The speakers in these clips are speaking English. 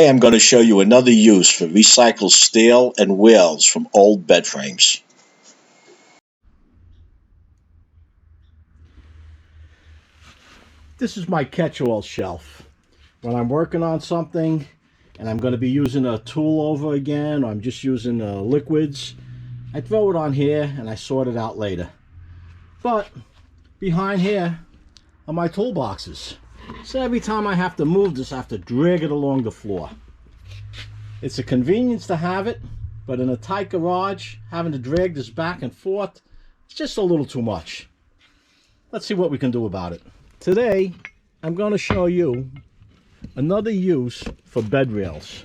Today I'm going to show you another use for recycled steel and wheels from old bed frames. This is my catch-all shelf. When I'm working on something and I'm going to be using a tool over again, or I'm just using liquids, I throw it on here and I sort it out later. But behind here are my toolboxes. So every time I have to move this, I have to drag it along the floor. It's a convenience to have it, but in a tight garage, having to drag this back and forth, it's just a little too much. Let's see what we can do about it. Today, I'm going to show you another use for bed rails.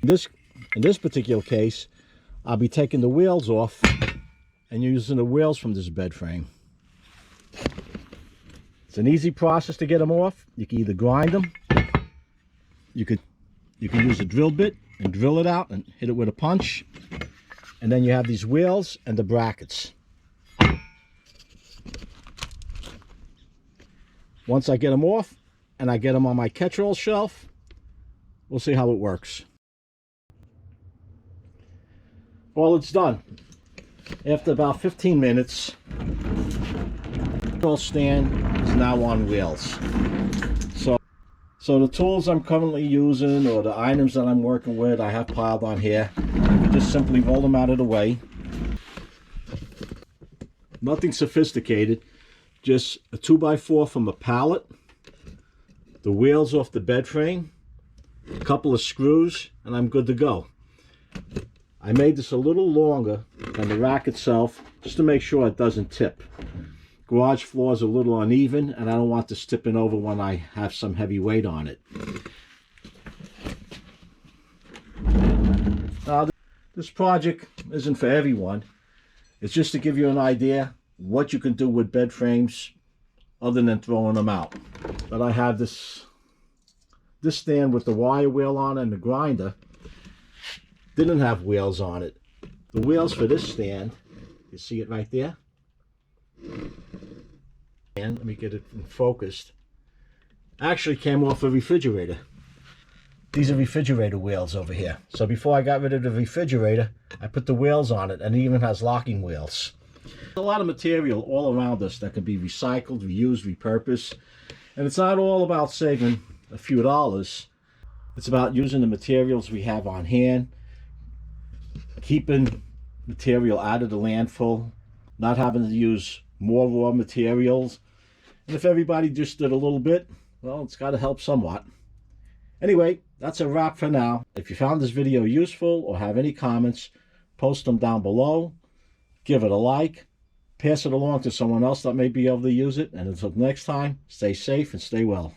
In this particular case, I'll be taking the wheels off and using the wheels from this bed frame. It's an easy process to get them off. You can either grind them, you can use a drill bit and drill it out and hit it with a punch, and then you have these wheels and the brackets. Once I get them off and I get them on my catch-all shelf, we'll see how it works. Well, it's done. After about 15 minutes, the catch-all stand is now on wheels. So the tools I'm currently using, or the items that I'm working with, I have piled on here. You just simply roll them out of the way. Nothing sophisticated. Just a 2x4 from a pallet, the wheels off the bed frame, a couple of screws, and I'm good to go. I made this a little longer than the rack itself, just to make sure it doesn't tip. Garage floor is a little uneven, and I don't want this tipping over when I have some heavy weight on it. Now, this project isn't for everyone. It's just to give you an idea what you can do with bed frames other than throwing them out. But I have this stand with the wire wheel on it, and the grinder didn't have wheels on it. The wheels for this stand, you see it right there? And let me get it focused. Actually came off a refrigerator. These are refrigerator wheels over here. So before I got rid of the refrigerator, I put the wheels on it, and it even has locking wheels. There's a lot of material all around us that can be recycled, reused, repurposed. And it's not all about saving a few dollars. It's about using the materials we have on hand, keeping material out of the landfill, not having to use more raw materials. And if everybody just did a little bit, well, it's got to help somewhat. Anyway, that's a wrap for now. If you found this video useful or have any comments, post them down below. Give it a like. Pass it along to someone else that may be able to use it. And until next time, stay safe and stay well.